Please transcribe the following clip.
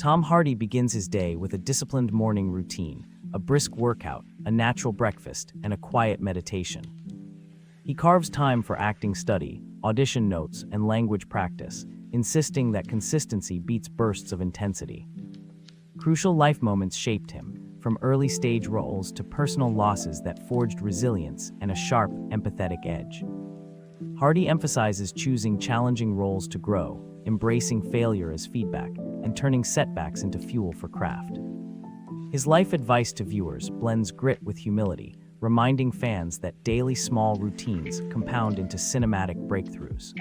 Tom Hardy begins his day with a disciplined morning routine, a brisk workout, a natural breakfast, and a quiet meditation. He carves time for acting study, audition notes, and language practice, insisting that consistency beats bursts of intensity. Crucial life moments shaped him, from early stage roles to personal losses that forged resilience and a sharp, empathetic edge. Hardy emphasizes choosing challenging roles to grow, embracing failure as feedback, and turning setbacks into fuel for craft. His life advice to viewers blends grit with humility, reminding fans that daily small routines compound into cinematic breakthroughs.